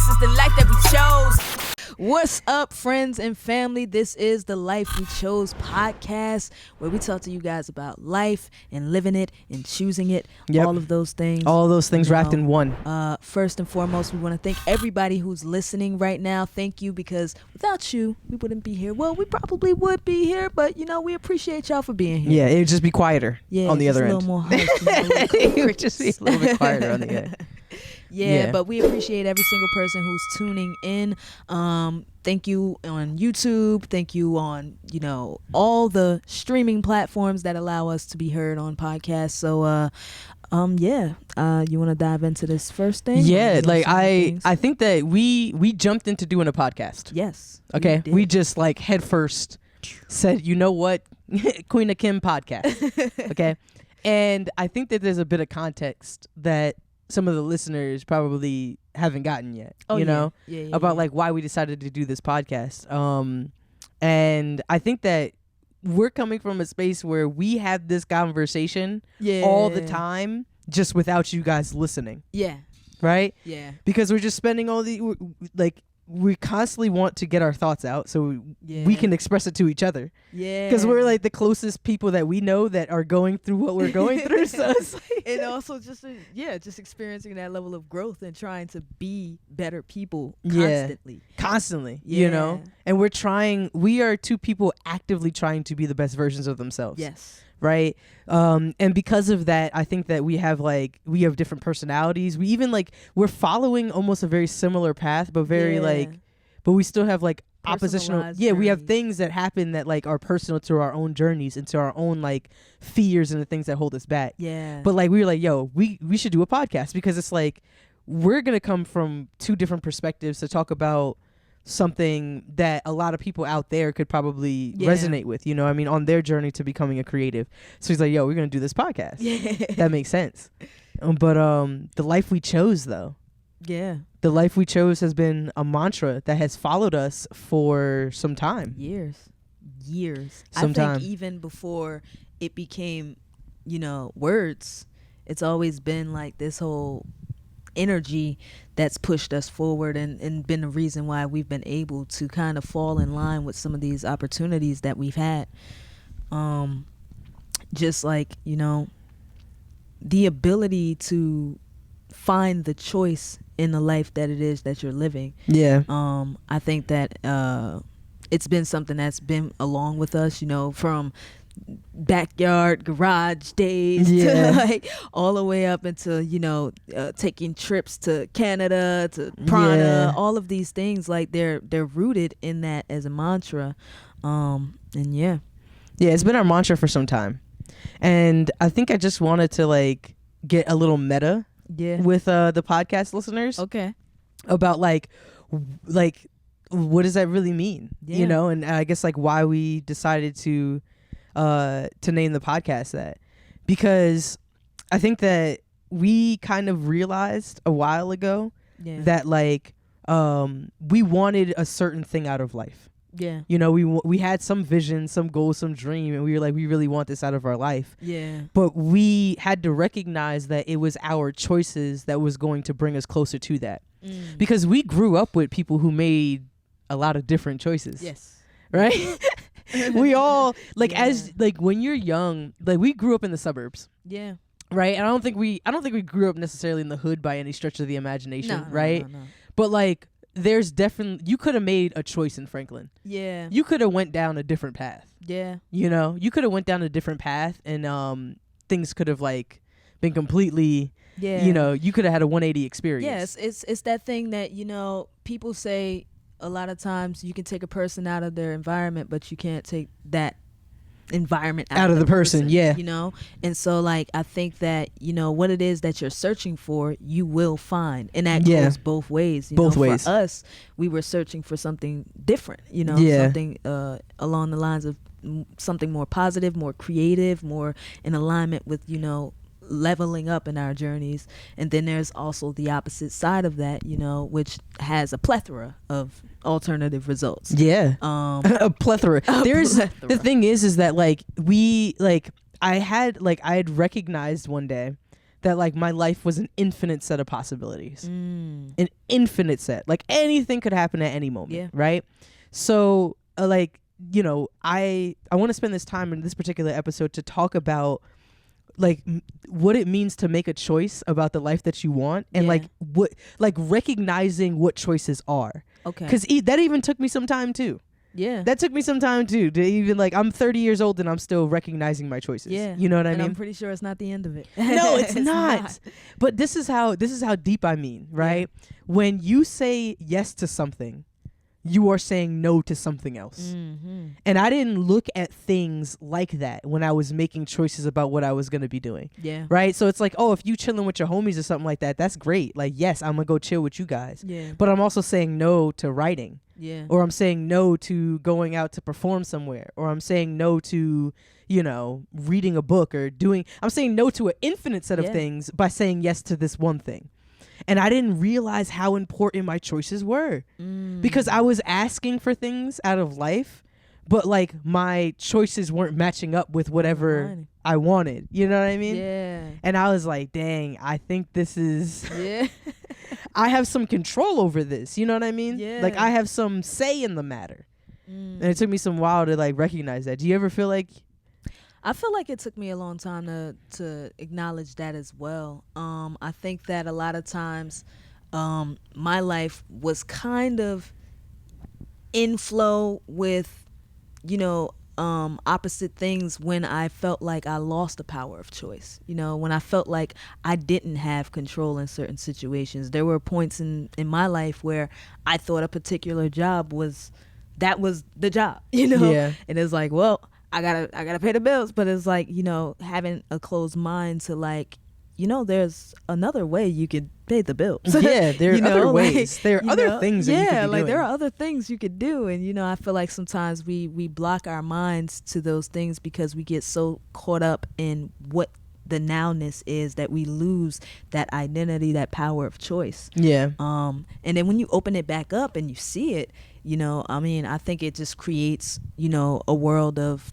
This is the life that we chose. What's up, friends and family? This is the Life We Chose podcast, where we talk to you guys about life and living it and choosing it. Yep. All of those things. All those things wrapped in one. First and foremost, we want to thank everybody who's listening right now. Thank you, because without you, we wouldn't be here. Well, we probably would be here, but we appreciate y'all for being here. Yeah, it would just be quieter on the other end. A little more harsh. It would just be a little bit quieter on the end. Yeah, but we appreciate every single person who's tuning in. Thank you on YouTube. Thank you on, all the streaming platforms that allow us to be heard on podcasts. So, you want to dive into this first thing? Yeah, like I think that we jumped into doing a podcast. Yes. Okay. We just like head first said, you know what? Queen of Kim podcast. Okay. And I think that there's a bit of context that some of the listeners probably haven't gotten yet, about like why we decided to do this podcast. And I think that we're coming from a space where we have this conversation all the time, just without you guys listening. Yeah. Right? Yeah. Because we're just spending all the, we constantly want to get our thoughts out so we can express it to each other. Yeah. Because we're like the closest people that we know that are going through what we're going through. So it's like and also just experiencing that level of growth and trying to be better people constantly. And we are two people actively trying to be the best versions of themselves. Yes. Right. And because of that, I think that we have different personalities. We even we're following almost a very similar path, but but we still have oppositional. Yeah. We have things that happen that are personal to our own journeys and to our own fears and the things that hold us back. Yeah. But we were like, yo, we should do a podcast because it's we're going to come from two different perspectives to talk about something that a lot of people out there could probably resonate with, on their journey to becoming a creative. So he's like, yo, we're going to do this podcast. Yeah. That makes sense. But the life we chose, though. Yeah. The life we chose has been a mantra that has followed us for some time. Years. I think even before it became, words, it's always been this whole energy that's pushed us forward and been the reason why we've been able to kind of fall in line with some of these opportunities that we've had. Just the ability to find the choice in the life that it is that you're living. Yeah. I think that it's been something that's been along with us, from backyard garage days to all the way up into taking trips to Canada, to Prana, all of these things. They're rooted in that as a mantra. It's been our mantra for some time, and I think I just wanted to get a little meta with the podcast listeners about what does that really mean, and I guess why we decided to name the podcast that, because I think that we kind of realized a while ago that we wanted a certain thing out of life. Yeah. We had some vision, some goal, some dream, and we were like, we really want this out of our life. Yeah. But we had to recognize that it was our choices that was going to bring us closer to that. Because we grew up with people who made a lot of different choices. Yes. Right? We all as when you're young, we grew up in the suburbs. Yeah. Right? And I don't think we grew up necessarily in the hood by any stretch of the imagination, right? No. But there's definitely, you could have made a choice in Franklin. Yeah. You could have went down a different path. Yeah. You could have went down a different path and things could have been completely you could have had a 180 experience. Yes, it's that thing that people say a lot of times you can take a person out of their environment, but you can't take that environment out of the person. Yeah. And so I think that what it is that you're searching for, you will find, and that goes both ways. Both ways. For us, we were searching for something different, something along the lines of something more positive, more creative, more in alignment with leveling up in our journeys. And then there's also the opposite side of that, which has a plethora of alternative results. Yeah. A plethora. The thing is that I had recognized one day that like my life was an infinite set of possibilities, an infinite set. Like anything could happen at any moment, right? So like, you know, I want to spend this time in this particular episode to talk about like what it means to make a choice about the life that you want, and like what, like recognizing what choices are. Okay. Because that even took me some time too. Yeah. That took me some time too, to even like, I'm 30 years old and I'm still recognizing my choices. Yeah. You know what I mean? I'm pretty sure it's not the end of it. No, it's not. But this is how deep I mean, right? Yeah. When you say yes to something, you are saying no to something else. Mm-hmm. And I didn't look at things like that when I was making choices about what I was going to be doing. Yeah. Right? So it's like, oh, if you chilling with your homies or something like that, that's great. Like, yes, I'm going to go chill with you guys. Yeah. But I'm also saying no to writing. Yeah. Or I'm saying no to going out to perform somewhere. Or I'm saying no to, you know, reading a book or I'm saying no to an infinite set of things by saying yes to this one thing. And I didn't realize how important my choices were because I was asking for things out of life, but like my choices weren't matching up with whatever I wanted. You know what I mean? Yeah. And I was like, dang, I think this is, I have some control over this. You know what I mean? Yeah. Like I have some say in the matter. And it took me some while to like recognize that. Do you ever feel like? I feel like it took me a long time to acknowledge that as well. I think that a lot of times my life was kind of in flow with, you know, opposite things when I felt like I lost the power of choice. You know, when I felt like I didn't have control in certain situations. There were points in my life where I thought a particular job was the job, you know? Yeah. And it's like, well, I gotta pay the bills, but it's like, you know, having a closed mind to like, you know, there's another way you could pay the bills. Yeah, there are other ways. There are other things that you could be doing. There are other things you could do. And, you know, I feel like sometimes we block our minds to those things because we get so caught up in what the nowness is that we lose that identity, that power of choice. Yeah. And then when you open it back up and you see it, you know, I mean, I think it just creates, you know, a world of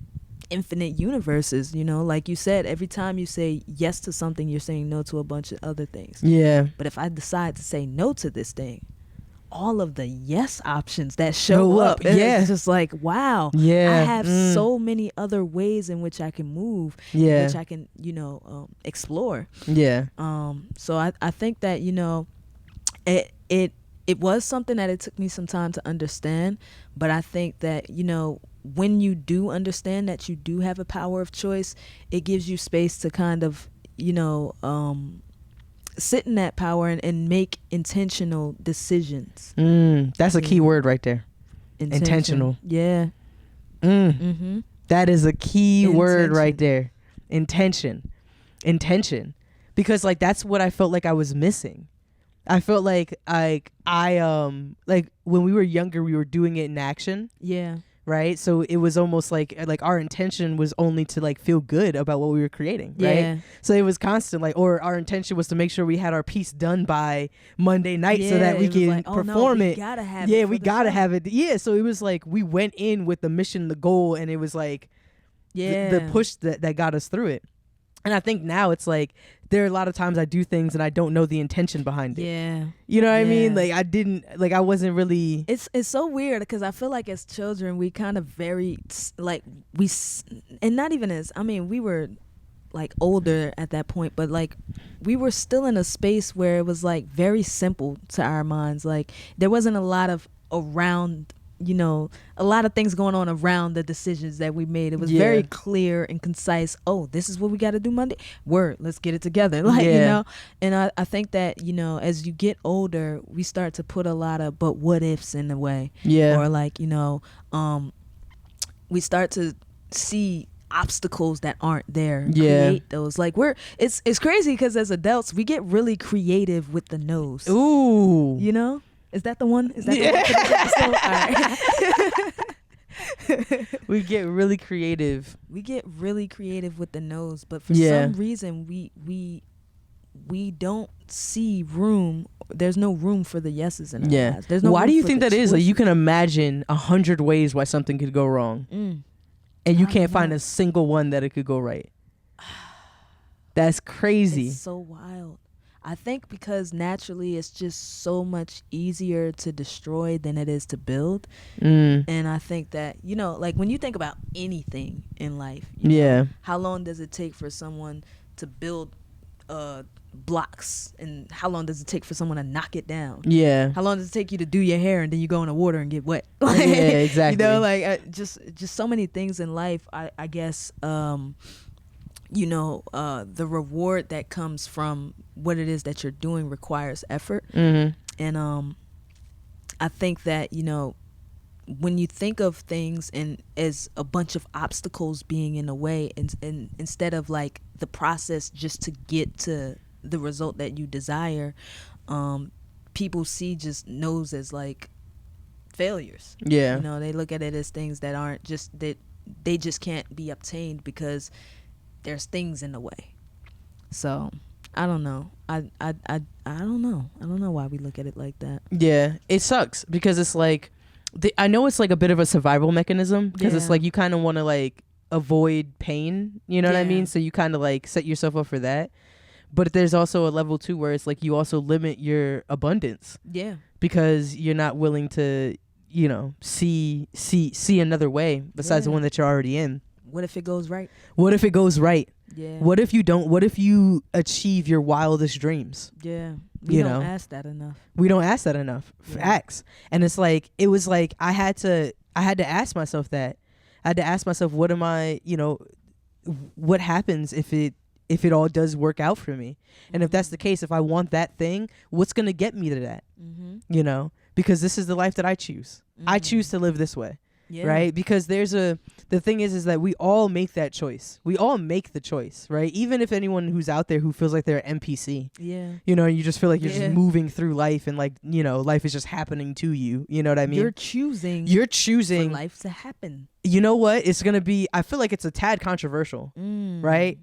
infinite universes. You know, like you said, every time you say yes to something, you're saying no to a bunch of other things. Yeah. But if I decide to say no to this thing, all of the yes options that show up, it's just like, wow, I have so many other ways in which I can move, in which I can, you know, explore. Yeah. So I think that, you know, it was something that it took me some time to understand, but I think that, you know, when you do understand that you do have a power of choice, it gives you space to kind of, you know, sit in that power and make intentional decisions. That's a key word right there. Intentional. Yeah. Mm-hmm. That is a key word right there. Intention. Because like that's what I felt like I was missing. I felt like I like when we were younger, we were doing it in action. Yeah. Right. So it was almost like our intention was only to like feel good about what we were creating. Right. Yeah. So it was constant, like, or our intention was to make sure we had our piece done by Monday night so that we can perform it. Gotta have it. Yeah, we gotta have it. Yeah. So it was like we went in with the mission, the goal, and it was like the push that got us through it. And I think now it's like there are a lot of times I do things and I don't know the intention behind it. Yeah. You know what I mean? Like I wasn't really. It's so weird because I feel like as children we kind of we were like older at that point, but like we were still in a space where it was like very simple to our minds. Like there wasn't a lot of around, you know, a lot of things going on around the decisions that we made. It was very clear and concise. Oh, this is what we got to do Monday. Word, let's get it together. Like, you know, and I think that, you know, as you get older, we start to put a lot of but what ifs in the way. Yeah. Or like, you know, we start to see obstacles that aren't there and create those. Like it's crazy because as adults, we get really creative with the nose. Ooh. You know? Is that the one? Is that the one? All right. We get really creative. We get really creative with the nose, but for some reason we don't see room. There's no room for the yeses in our lives. There's no. Why do you think that is? Like you can imagine 100 ways why something could go wrong, and you can't find a single one that it could go right. That's crazy. It's so wild. I think because naturally it's just so much easier to destroy than it is to build. And I think that, you know, like when you think about anything in life, you know, how long does it take for someone to build blocks, and how long does it take for someone to knock it down? How long does it take you to do your hair and then you go in the water and get wet? Like, exactly. You know, like just so many things in life. I guess you know, the reward that comes from what it is that you're doing requires effort. And I think that, you know, when you think of things and as a bunch of obstacles being in the way, and instead of like the process just to get to the result that you desire, people see just no's as like failures. You know, they look at it as things that aren't just, that they just can't be obtained because there's things in the way. So I don't know. I don't know. I don't know why we look at it like that. Yeah, it sucks because it's like, I know it's like a bit of a survival mechanism because it's like you kind of want to like avoid pain, you know what I mean? So you kind of like set yourself up for that. But there's also a level too where it's like you also limit your abundance. Because you're not willing to, you know, see another way besides the one that you're already in. What if it goes right? What if it goes right? What if you don't? What if you achieve your wildest dreams? We don't ask that enough. We don't ask that enough. Facts. And it's like, it was like I had to ask myself that. I had to ask myself, what am I, you know, what happens if it all does work out for me? And if that's the case, if I want that thing, what's going to get me to that? You know, because this is the life that I choose. I choose to live this way. Right? Because the thing is that we all make that choice. We all make the choice, right? Even if anyone who's out there who feels like they're an NPC, you know, you just feel like you're just moving through life and like, you know, life is just happening to you. You know what I mean? You're choosing for life to happen. You know what? It's going to be, I feel like it's a tad controversial, right?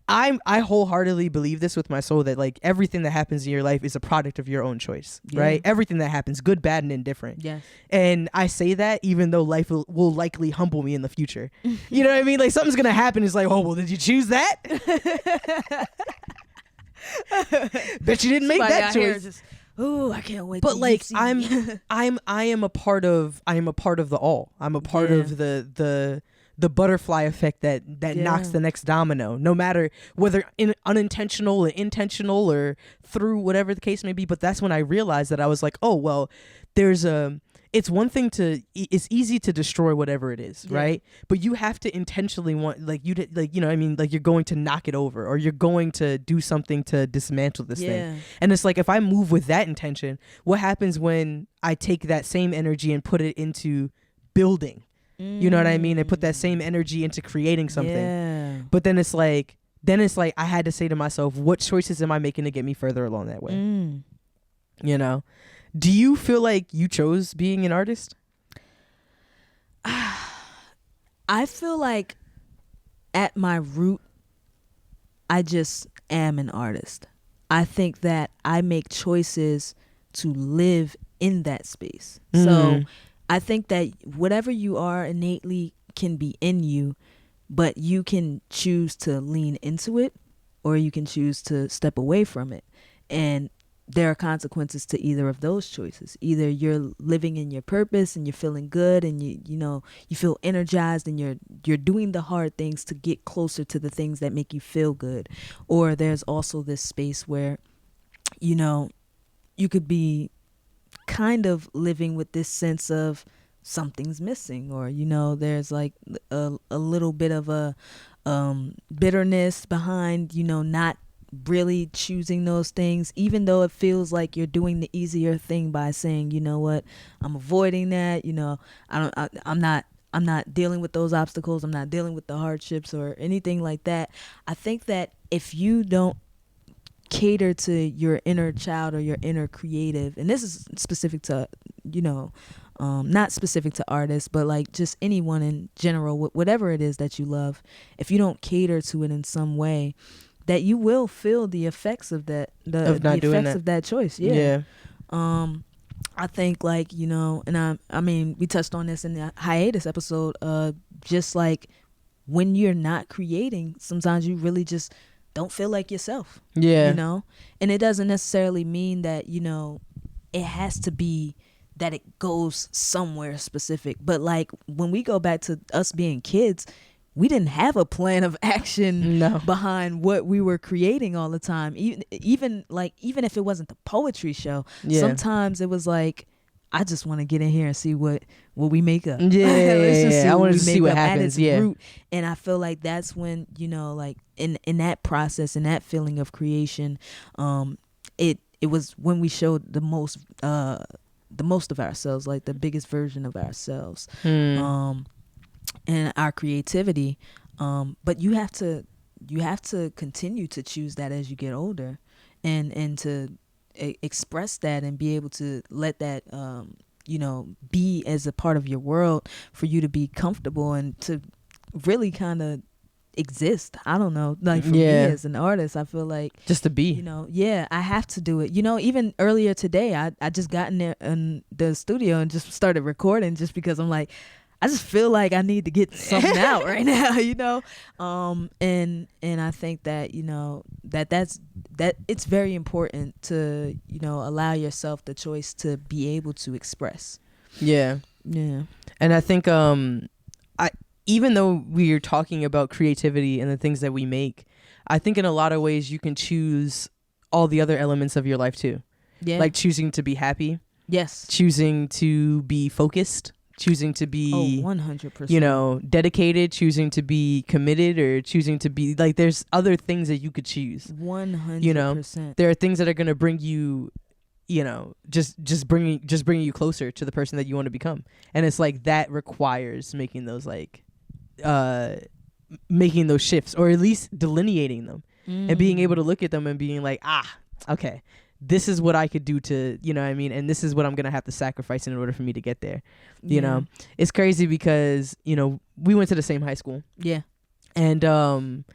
I wholeheartedly believe this with my soul that like everything that happens in your life is a product of your own choice, right? Everything that happens, good, bad, and indifferent. And I say that even though life will likely humble me in the future. You know what I mean? Like something's going to happen. It's like, oh, well, did you choose that? Bet you didn't make that choice. Oh, I can't wait. But like I am a part of the all. I'm a part of the butterfly effect that knocks the next domino, no matter whether unintentional or intentional or through whatever the case may be. But that's when I realized that I was like, oh well, it's one thing it's easy to destroy whatever it is, right? But you have to intentionally want, like you know what I mean, like you're going to knock it over or you're going to do something to dismantle this thing. And it's like, if I move with that intention, what happens when I take that same energy and put it into building? You know what I mean? And put that same energy into creating something. But then it's like I had to say to myself, what choices am I making to get me further along that way? You know? Do you feel like you chose being an artist? I feel like at my root, I just am an artist. I think that I make choices to live in that space. So I think that whatever you are innately can be in you, but you can choose to lean into it or you can choose to step away from it. And there are consequences to either of those choices. Either you're living in your purpose and you're feeling good and you feel energized and you're doing the hard things to get closer to the things that make you feel good. Or there's also this space where, you know, you could be kind of living with this sense of something's missing, or, you know, there's like a little bit of a bitterness behind, you know, not really choosing those things, even though it feels like you're doing the easier thing by saying, you know what, I'm avoiding that, you know, I'm not dealing with those obstacles, I'm not dealing with the hardships or anything like that. I think that if you don't cater to your inner child or your inner creative, and this is specific to, you know, not specific to artists, but like just anyone in general, whatever it is that you love, if you don't cater to it in some way, that you will feel the effects of that, the effects of that choice. I think, like, you know, and I mean we touched on this in the hiatus episode, just like when you're not creating, sometimes you really just don't feel like yourself. Yeah. You know? And it doesn't necessarily mean that, you know, it has to be that it goes somewhere specific. But like when we go back to us being kids, we didn't have a plan of action behind what we were creating all the time. Even if it wasn't the poetry show, sometimes it was like, I just want to get in here and see what we make up. I want to see what happens. Root. And I feel like that's when, you know, like in that process, in that feeling of creation, it was when we showed the most of ourselves, like the biggest version of ourselves, and our creativity. But you have to continue to choose that as you get older, and to express that and be able to let that you know, be as a part of your world for you to be comfortable and to really kind of exist. I don't know, like for me as an artist, I feel like just to be, you know, I have to do it. You know, even earlier today, I just got in there in the studio and just started recording, just because I'm like, I just feel like I need to get something out right now, you know. And I think that, you know, that it's very important to, you know, allow yourself the choice to be able to express. Yeah. And I think even though we are talking about creativity and the things that we make, I think in a lot of ways you can choose all the other elements of your life too. Yeah. Like choosing to be happy. Yes. Choosing to be focused. Choosing to be 100%. You know, dedicated, choosing to be committed, or choosing to be like, there's other things that you could choose. 100%. You know, there are things that are going to bring you, you know, just bringing you closer to the person that you want to become. And it's like that requires making those shifts, or at least delineating them, and being able to look at them and being like, okay, this is what I could do to, you know what I mean? And this is what I'm going to have to sacrifice in order for me to get there. You know, it's crazy because, you know, we went to the same high school. Yeah. And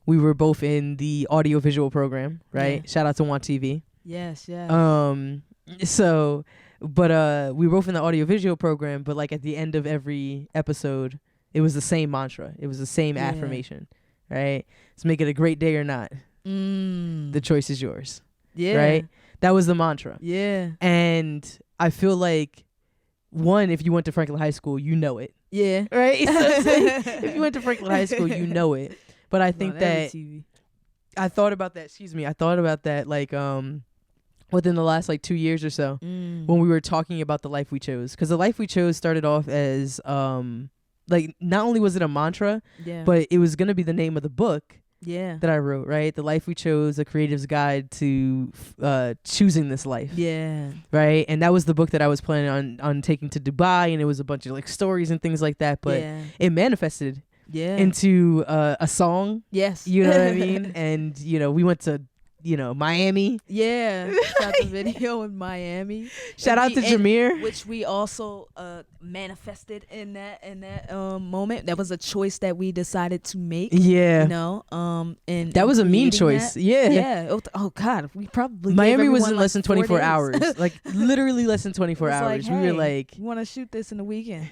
we were both in the audio visual program, right? Yeah. Shout out to Want TV. Yes, yes. So, but we were both in the audio visual program, but like at the end of every episode, it was the same mantra. It was the same affirmation, right? Let's make it a great day or not. The choice is yours. Yeah. Right? That was the mantra. Yeah. And I feel like, one, if you went to Franklin High School, you know it. Yeah. Right? So if you went to Franklin High School, you know it. But I think that I thought about that like within the last like 2 years or so, when we were talking about the life we chose. Because the life we chose started off as like, not only was it a mantra, but it was going to be the name of the book that I wrote, right? The Life We Chose, A Creative's Guide to Choosing This Life. Yeah. Right? And that was the book that I was planning on taking to Dubai, and it was a bunch of like stories and things like that, but it manifested into a song. Yes. You know what I mean? And, you know, we went to, you know, Miami. Yeah. Shot the video in Miami. Shout out to Jameer. Which we also manifested in that moment. That was a choice that we decided to make. Yeah. You know? And that was a mean choice. That. Yeah. Yeah. Oh God. We probably Miami was in less than 24 hours. Like literally less than 24 hours. Like, hey, we were like, you want to shoot this in the weekend?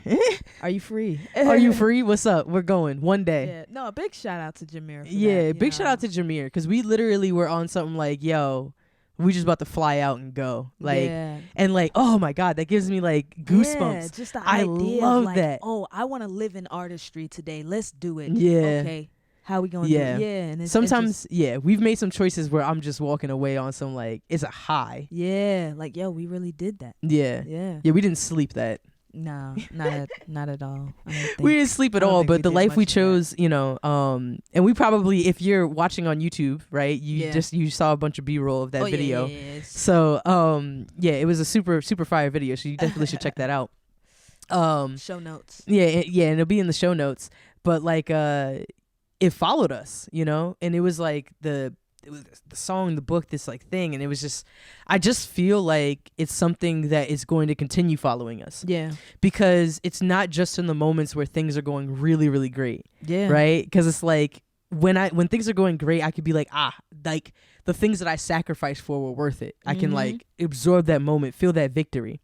Are you free? Are you free? What's up? We're going one day. Yeah. No, a big shout out to Jameer. Big shout out to Jameer, because we literally were on something like, yo, we just about to fly out and go, like, and like, oh my God, that gives me like goosebumps. Just the idea love of like, that. Oh, I want to live in artistry today. Let's do it. Yeah. Okay. How we gonna do it? Yeah. And sometimes, we've made some choices where I'm just walking away on some like, it's a high. Yeah. Like, yo, we really did that. Yeah. Yeah. Yeah. We didn't sleep that. No, not at all. We didn't sleep at all, but the life we chose, you know, and we probably, if you're watching on YouTube, right, you saw a bunch of B-roll of that video. Yeah. So, it was a super fire video, so you definitely should check that out. Show notes. Yeah, and it'll be in the show notes. But like, it followed us, you know, and it was like it was the song, the book, this like thing, and it was just, I just feel like it's something that is going to continue follling us. Yeah. Because it's not just in the moments where things are going really, really great. Yeah. Right? Because it's like when things are going great, I could be like, like the things that I sacrificed for were worth it. I can like absorb that moment, feel that victory.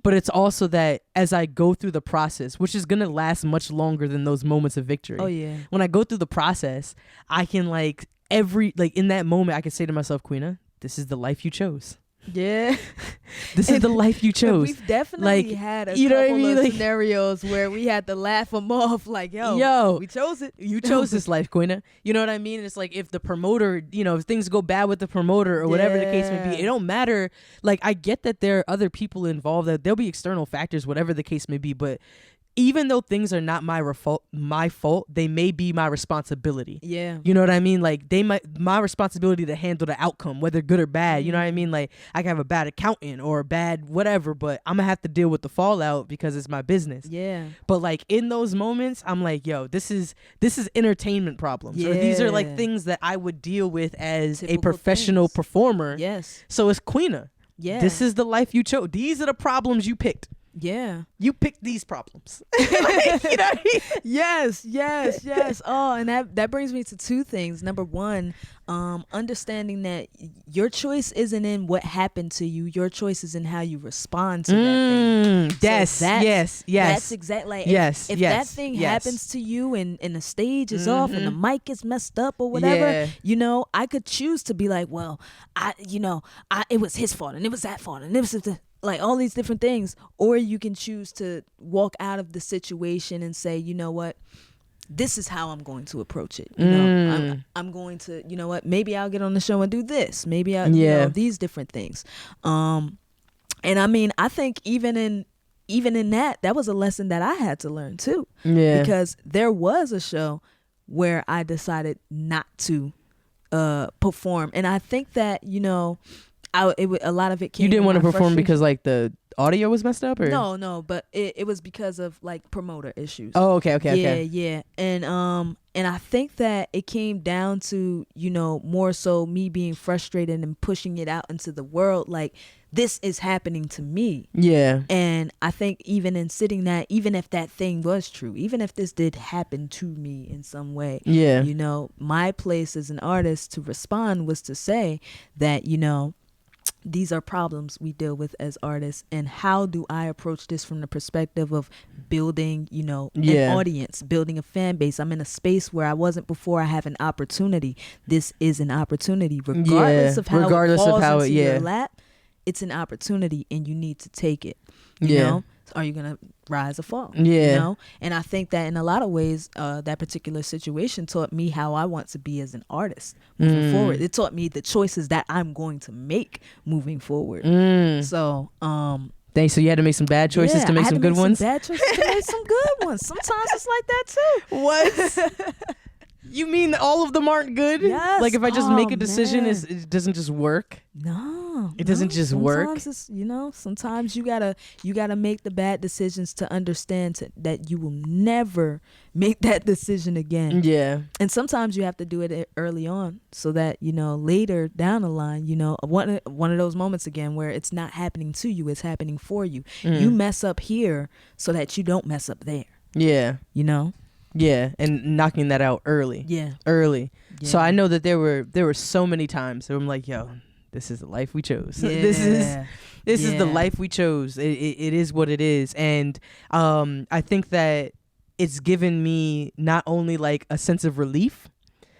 But it's also that as I go through the process, which is going to last much longer than those moments of victory. Oh yeah. When I go through the process, I can like in that moment, I can say to myself, Queena, this is the life you chose. Yeah. This is the life you chose. We've definitely had a couple of scenarios where we had to laugh them off like, yo, we chose it. You chose this life, Queena. You know what I mean? It's like if the promoter, if things go bad with the promoter or whatever the case may be, it don't matter. Like, I get that there are other people involved, that there'll be external factors, whatever the case may be, but even though things are not my fault, they may be my responsibility. Yeah. You know what I mean? Like, my responsibility to handle the outcome, whether good or bad. You know what I mean? Like, I can have a bad accountant or a bad whatever, but I'm gonna have to deal with the fallout because it's my business. Yeah. But like in those moments, I'm like, yo, this is entertainment problems. Or these are like things that I would deal with as a professional performer. Yes. So it's Queena. Yeah. This is the life you chose. These are the problems you picked. Yeah. You picked these problems. You know what I mean? Yes. Oh, and that brings me to two things. Number one, understanding that your choice isn't in what happened to you. Your choice is in how you respond to that thing. Yes. That's exactly. Like, if that thing happens to you and the stage is off and the mic is messed up or whatever, I could choose to be like, well, it was his fault and it was that fault and it was like all these different things. Or you can choose to walk out of the situation and say, you know what, this is how I'm going to approach it. I'm going to, you know what, maybe I'll get on the show and do this. Maybe I'll, these different things. And I mean, I think even in that was a lesson that I had to learn too. Yeah. Because there was a show where I decided not to perform. And I think that, a lot of it came. You didn't want to perform because like the audio was messed up, or no, but it was because of like promoter issues. Oh, okay. Yeah, and I think that it came down to more so me being frustrated and pushing it out into the world, like this is happening to me. Yeah. And I think even in sitting that, even if that thing was true, even if this did happen to me in some way, my place as an artist to respond was to say that these are problems we deal with as artists, and how do I approach this from the perspective of building, an audience, building a fan base. I'm in a space where I wasn't before. I have an opportunity. This is an opportunity, regardless of how it falls into your lap. It's an opportunity, and you need to take it. You know? Are you gonna rise or fall? And I think that in a lot of ways, that particular situation taught me how I want to be as an artist moving forward. It taught me the choices that I'm going to make moving forward. So thanks. So you had to make some bad choices to make some good ones. Bad choices to make some good ones. Sometimes it's like that too. What? You mean all of them aren't good? Yes. Like if I just make a decision, it doesn't just work? No. It doesn't just work? It's, sometimes you gotta make the bad decisions to understand that you will never make that decision again. Yeah. And sometimes you have to do it early on so that, later down the line, one of those moments again where it's not happening to you, it's happening for you. You mess up here so that you don't mess up there. Yeah. Yeah, and knocking that out early. Yeah. Early. Yeah. So I know that there were so many times where I'm like, yo, this is the life we chose. Yeah. This is the life we chose. It is what it is. And I think that it's given me not only like a sense of relief,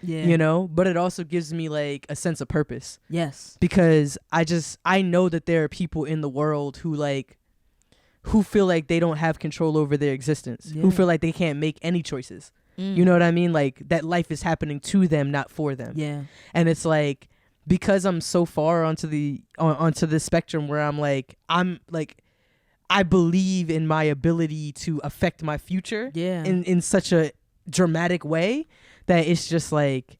but it also gives me like a sense of purpose. Yes. Because I know that there are people in the world who feel like they don't have control over their existence, who feel like they can't make any choices. You know what I mean? Like that life is happening to them, not for them. Yeah. And it's like, because I'm so far onto the spectrum where I believe in my ability to affect my future in such a dramatic way that it's just like,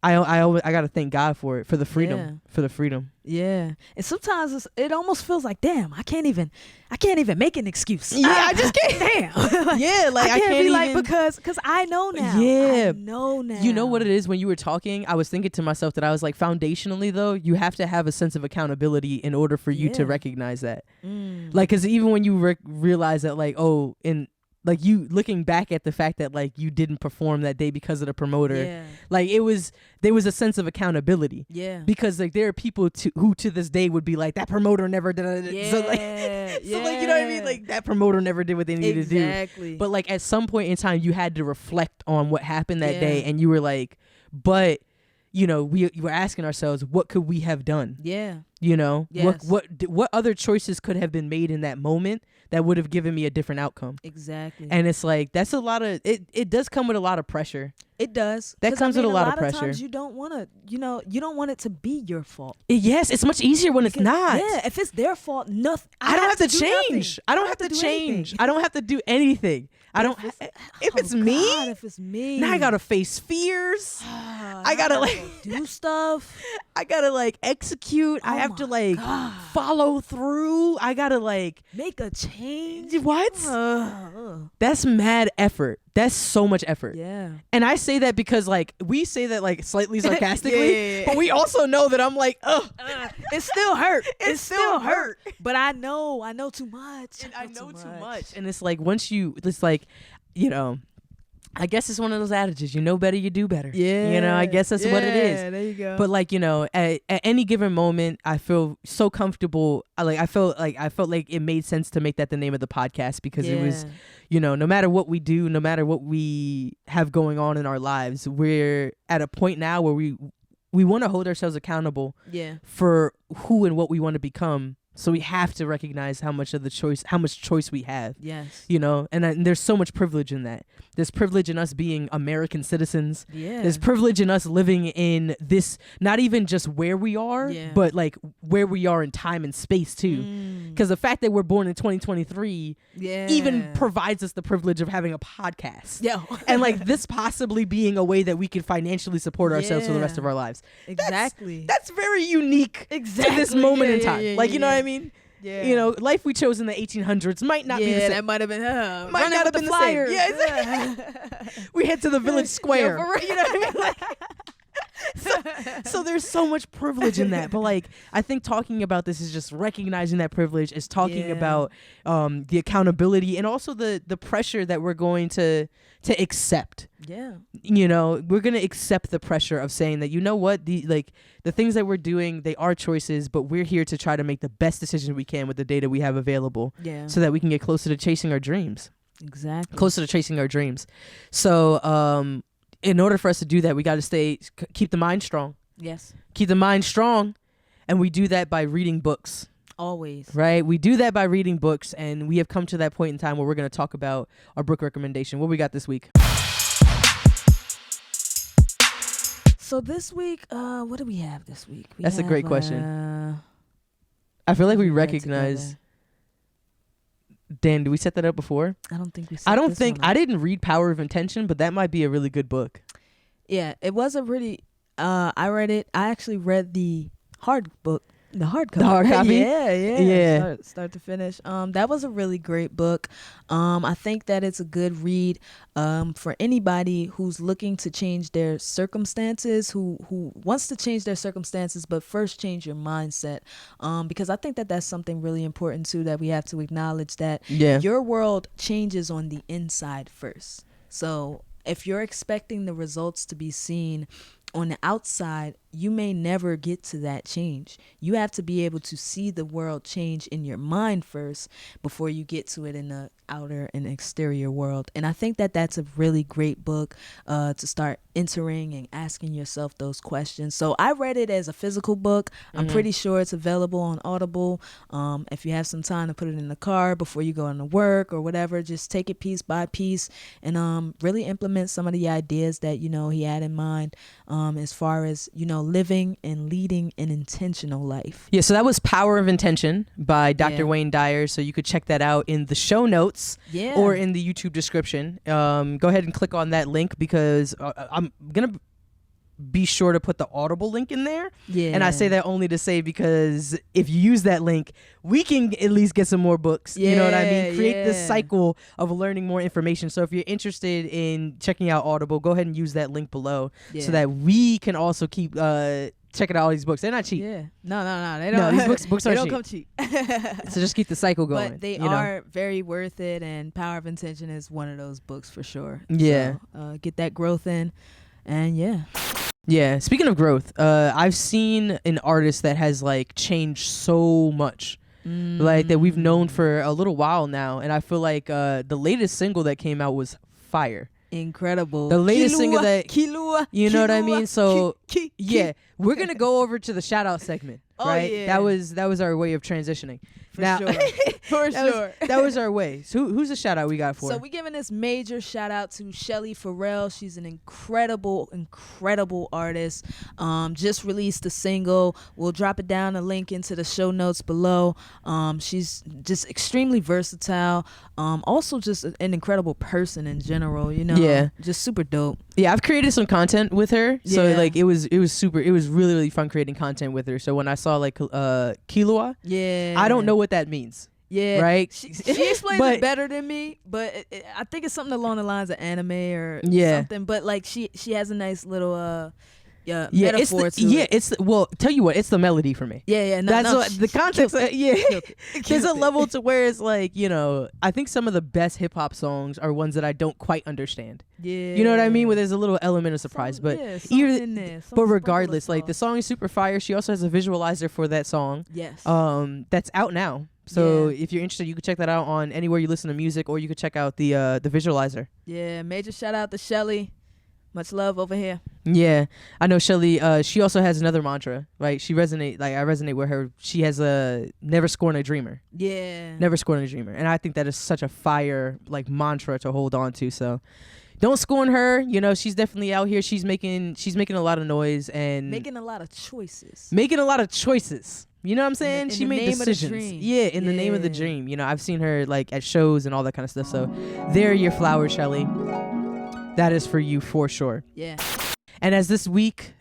I gotta thank God for it, for the freedom. Yeah. And sometimes it almost feels like, damn, I can't even make an excuse. Yeah, I just can't. Damn. Yeah, like I can't be like, because I know now. Yeah, I know now. You know what it is? When you were talking, I was thinking to myself that I was like, foundationally though, you have to have a sense of accountability in order for you to recognize that. Like, because even when you realize that, like, oh, in like you looking back at the fact that like you didn't perform that day because of the promoter. Yeah. Like there was a sense of accountability. Yeah. Because like there are people who to this day would be like, that promoter never did it. Yeah. So like you know what I mean? Like that promoter never did what they needed to do. Exactly. But like at some point in time you had to reflect on what happened that Yeah. day, and you were like, but you know, we were asking ourselves, what could we have done? Yeah. You know, Yes. what other choices could have been made in that moment that would have given me a different outcome? Exactly. And it's like, that's a lot of it does come with a lot of pressure. It does. That 'Cause, comes with a lot of of pressure. times you don't want to, you don't want it to be your fault. Yes, it's much easier when it's not. Yeah, if it's their fault, nothing. I don't have to do change. nothing. I don't have to do change. anything. I don't have to do anything. I don't. If it's me, If it's me, now I gotta face fears. I gotta like do stuff. I gotta like execute. I have to like follow through. I gotta like Make a change. what? That's mad effort. That's so much effort. Yeah. And I say that because like we say that like slightly sarcastically, Yeah. but we also know that I'm like, ugh. It still hurt. It still hurt. But I know too much. And I know too much. And it's like it's like, you know, I guess it's one of those adages, you know better, you do better. Yeah. You know, I guess that's what it is. Yeah, there you go. But like, you know, at any given moment, I feel so comfortable. I felt like it made sense to make that the name of the podcast, because it was, you know, no matter what we do, no matter what we have going on in our lives, we're at a point now where we want to hold ourselves accountable for who and what we want to become. So we have to recognize how much choice we have. Yes. You know, and there's so much privilege in that. There's privilege in us being American citizens. Yeah. There's privilege in us living in this, not even just where we are, but like where we are in time and space too. Because the fact that we're born in 2023 even provides us the privilege of having a podcast. Yeah. And like this possibly being a way that we can financially support ourselves for the rest of our lives. Exactly. That's very unique to this moment in time. Like, you know what I mean? Yeah. You know, life we chose in the 1800s might not be the same. that might have been Might not have been the same. Flyers. Yeah, we head to the village square. You know what I mean? Like, so there's so much privilege in that. But like, I think talking about this is just recognizing that privilege, is talking about the accountability, and also the pressure that we're going to accept. Yeah. You know, we're going to accept the pressure of saying that, you know what, the things that we're doing, they are choices, but we're here to try to make the best decision we can with the data we have available, so that we can get closer to chasing our dreams. Exactly. Closer to chasing our dreams. So in order for us to do that, we got to keep the mind strong. Yes. Keep the mind strong. And we do that by reading books. Always. Right? We do that by reading books. And we have come to that point in time where we're going to talk about our book recommendation. What we got this week? So this week, what do we have this week? That's a great question. I feel like we recognize. Dan, did we set that up before? I don't think we set I didn't read Power of Intention, but that might be a really good book. Yeah, it was a really I read it. I actually read the hard book. The hard copy. The hard copy? Yeah. Start to finish. That was a really great book. I think that it's a good read for anybody who's looking to change their circumstances, who wants to change their circumstances, but first change your mindset. Because I think that that's something really important too, that we have to acknowledge that your world changes on the inside first. So if you're expecting the results to be seen on the outside, you may never get to that change. You have to be able to see the world change in your mind first before you get to it in the outer and exterior world. And I think that that's a really great book to start entering and asking yourself those questions. So I read it as a physical book. I'm pretty sure it's available on Audible. If you have some time to put it in the car before you go into work or whatever, just take it piece by piece and really implement some of the ideas that, you know, he had in mind as far as, you know, living and leading an intentional life. Yeah, so that was Power of Intention by Dr. Wayne Dyer. So you could check that out in the show notes or in the YouTube description. Go ahead and click on that link, because I'm going to be sure to put the Audible link in there. Yeah. And I say that only to say, because if you use that link, we can at least get some more books. You know what I mean? Create this cycle of learning more information. So if you're interested in checking out Audible, go ahead and use that link below so that we can also keep checking out all these books. They're not cheap. Yeah. No. They don't. No, these books they aren't don't cheap. come cheap. So just keep the cycle going. But they you know? are very worth it, and Power of Intention is one of those books for sure. Yeah. So, get that growth in, and yeah. Yeah. Speaking of growth, I've seen an artist that has like changed so much. Like that we've known for a little while now, and I feel like the latest single that came out was fire. Incredible. The latest single that Kilua, you know what I mean. So ki- yeah, we're gonna go over to the shout out segment. Oh, right? yeah. That was our way of transitioning. For now, sure. For sure. That was our way. So who's the shout out we got for? So we're giving this major shout out to Shelly Ferrel. She's an incredible artist. Just released a single. We'll drop it down a link into the show notes below. She's just extremely versatile. Also just an incredible person in general, you know. Yeah. Just super dope. Yeah, I've created some content with her. So Yeah. like it was really fun creating content with her. So when I saw like Kilua, Yeah. I don't know what that means. Yeah, right? She explains But- it better than me, but I think it's something along the lines of anime or Yeah. something. But like she has a nice little Yeah, metaphor it's to yeah, it. it's well, tell you what, it's the melody for me. Yeah, no, That's no, what the context. Yeah, killed it. there's Killed a it. level to where it's like, you know, I think some of the best hip hop songs are ones that I don't quite understand. Yeah, You know what I mean? Where there's a little element of surprise, but something in there, some but sprinkle regardless, of like the sauce. song is super fire. She also has a visualizer for that song. Yes. That's out now. So Yeah. if you're interested, you can check that out on anywhere you listen to music, or you can check out the visualizer. Yeah, major shout out to Shelly. Much love over here. Yeah, I know Shelly. She also has another mantra, right? I resonate with her. She has a never scorn a dreamer. Yeah. Never scorn a dreamer, and I think that is such a fire like mantra to hold on to. So don't scorn her. You know, she's definitely out here. She's making a lot of noise and Making a lot of choices. making a lot of choices. You know what I'm saying? in She the made name of the decisions. dream. Yeah, in the name of the Yeah. dream. You know, I've seen her like at shows and all that kind of stuff. So there are your flowers, Shelly. That is for you for sure. Yeah. And as this week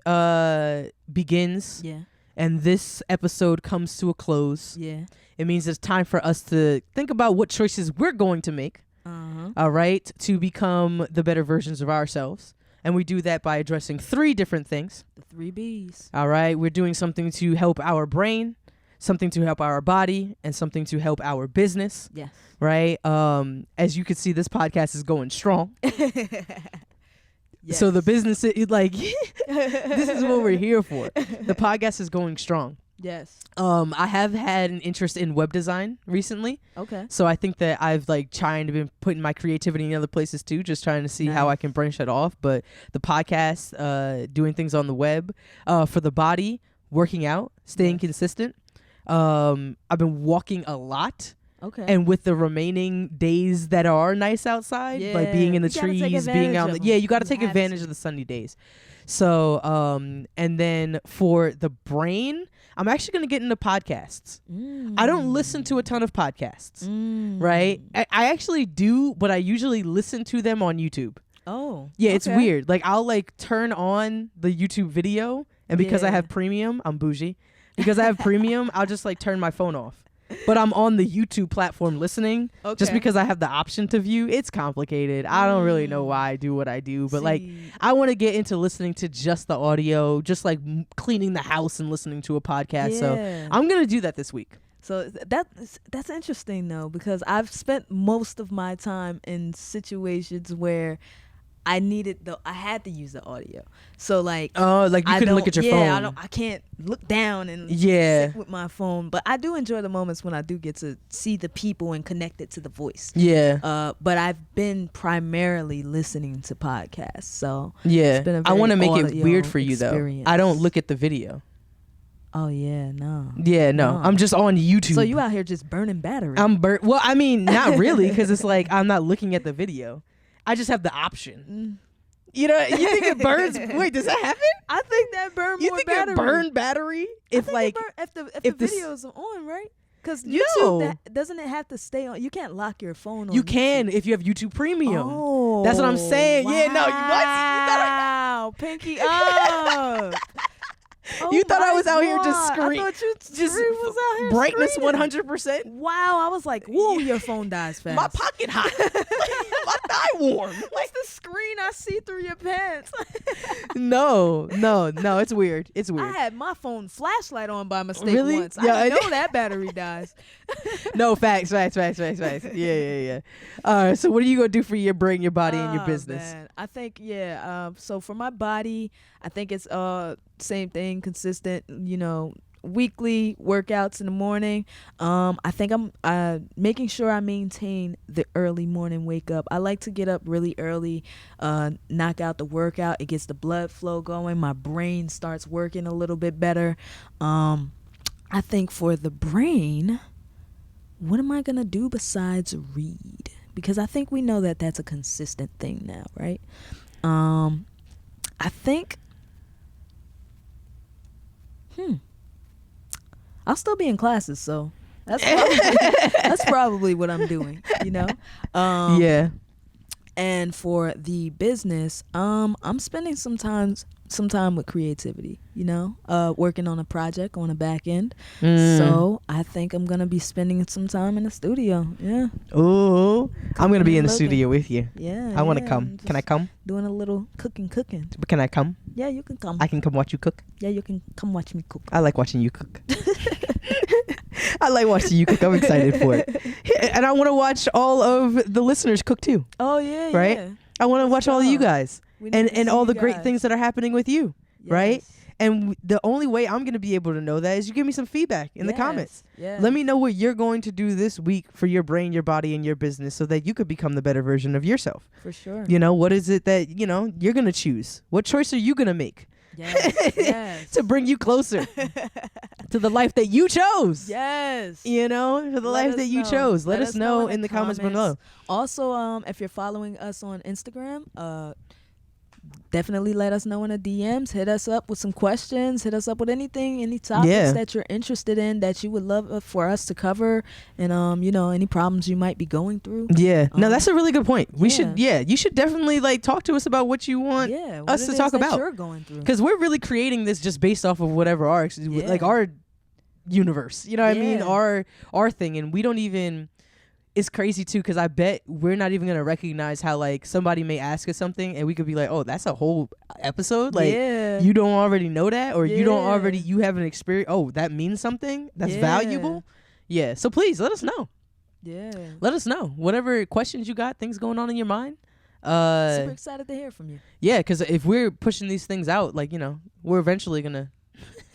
begins Yeah. and this episode comes to a close, Yeah. it means it's time for us to think about what choices we're going to make, all right, to become the better versions of ourselves. And we do that by addressing 3 different things. The 3 B's. All right, we're doing something to help our brain, something to help our body, and something to help our business. Yes. Right? As you can see, this podcast is going strong. Yes. So the business is like, this is what we're here for. The podcast is going strong. Yes. I have had an interest in web design recently. Okay. So I think that I've like trying to been putting my creativity in other places too, just trying to see how I can branch that off. But the podcast, doing things on the web, for the body, working out, staying consistent. I've been walking a lot. Okay. And with the remaining days that are nice outside, like being in the You gotta take trees, being out, advantage of yeah, 'em. you got to You take have advantage to. of the sunny days. So, and then for the brain, I'm actually going to get into podcasts. I don't listen to a ton of podcasts, right? I actually do, but I usually listen to them on YouTube. Oh. Yeah, it's okay. weird. Like I'll like turn on the YouTube video, and because I Yeah. have premium, I'm bougie. Because I have premium, I'll just like turn my phone off. But I'm on the YouTube platform listening just Okay. because I have the option to view. It's complicated. I don't really know why I do what I do, but like See. I want to get into listening to just the audio, just like cleaning the house and listening to a podcast. So Yeah. I'm going to do that this week. So that's interesting though, because I've spent most of my time in situations where I had to use the audio. So like, Oh, like you couldn't look at your phone. I can't look down and Yeah. sit with my phone. But I do enjoy the moments when I do get to see the people and connect it to the voice. Yeah. But I've been primarily listening to podcasts. So Yeah. it's been a I want to very make it audio weird for you though. experience. I don't look at the video. Oh yeah, no. Yeah, no. I'm just on YouTube. So you out here just burning battery. I'm burnt. Well, I mean, not really, because it's like I'm not looking at the video. I just have the option. You know, you think it burns? Wait, does that happen? I think that burn You more think battery. it burn battery? I If think like, it burn if if the this- videos are on, right? Because No. YouTube doesn't it have to stay on? You can't lock your phone on. you YouTube. can if you have YouTube Premium. Oh, That's what I'm saying. Yeah, no, you what? Wow, pinky up. Oh You thought I my was out here just God. scream- I thought you Just was out here brightness screaming. 100%. Wow, I was like, whoa, your phone dies fast. My pocket hot. My I warm? Like the screen I see through your pants. No, it's weird. It's weird. I had my phone flashlight on by mistake Really? once. Yeah, I didn't know that battery dies. No, facts. Yeah. So what are you gonna do for your brain, your body, and your business? Man. I think so for my body, I think it's same thing, consistent, weekly workouts in the morning. I think I'm making sure I maintain the early morning wake up. I like to get up really early, knock out the workout. It gets the blood flow going. My brain starts working a little bit better. I think for the brain, what am I gonna do besides read? Because I think we know that that's a consistent thing now, right? I think I'll still be in classes, so that's probably what I'm doing, Yeah. And for the business, I'm spending some time with creativity, working on a project on the back end. So I think I'm gonna be spending some time in the studio. Yeah. Ooh, I'm gonna be in the studio with you. Yeah. I want to come. Can I come? Doing a little cooking. Can I come? Yeah, you can come. I can come watch you cook. Yeah, you can come watch me cook. I like watching you cook. I like watching you cook. I'm excited for it. And I want to watch all of the listeners cook too. Oh, yeah, right? Yeah. I want to watch all of you guys and all the great guys. things that are happening with you, right? And the only way I'm going to be able to know that is you give me some feedback in the comments. Yeah. Let me know what you're going to do this week for your brain, your body, and your business so that you could become the better version of yourself. For sure. What is it that, you're going to choose? What choice are you going to make? Yes. To bring you closer to the life that you chose. Yes. To the life that you chose. Let us know in the comments below. Also, if you're following us on Instagram, definitely let us know in the DMs. Hit us up with some questions. Hit us up with any topics that you're interested in that you would love for us to cover, and any problems you might be going through. Yeah, no, that's a really good point. You should definitely talk to us about what you want us to talk about. You're going through, because we're really creating this just based off of whatever our universe. You know what I mean? Our thing, and we don't even. It's crazy too, because I bet we're not even gonna recognize how somebody may ask us something and we could be like, oh, that's a whole episode. You don't already know that, or you haven't experienced. Oh, that means something that's valuable. Yeah. So please let us know. Yeah. Let us know whatever questions you got, things going on in your mind. Super excited to hear from you. Yeah, because if we're pushing these things out, we're eventually gonna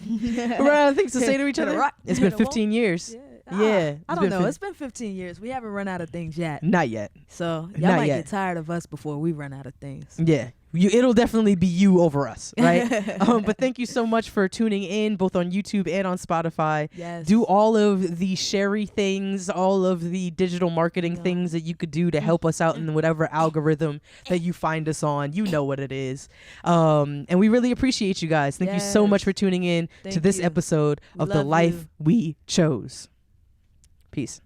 run out of things to say to each other. It's been 15 years. Yeah. I don't know. It's been 15 years. We haven't run out of things yet. Not yet. So y'all might get tired of us before we run out of things. Yeah. It'll definitely be you over us, right? But thank you so much for tuning in, both on YouTube and on Spotify. Yes. Do all of the Sherry things, all of the digital marketing things that you could do to help us out in whatever algorithm that you find us on. You know what it is. And we really appreciate you guys. Thank you so much for tuning in to this episode of The Life We Chose. Peace.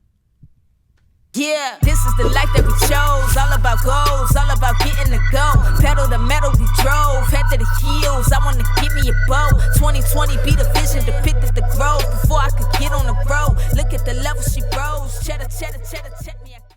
Yeah, this is the life that we chose. All about goals, all about getting the go. Pedal to metal, we drove. Head to the heels, I wanna get me a bow. 2020 be the vision, depicted the growth. Before I could get on the road, look at the level she rose. Cheddar, cheddar, cheddar, cheddar.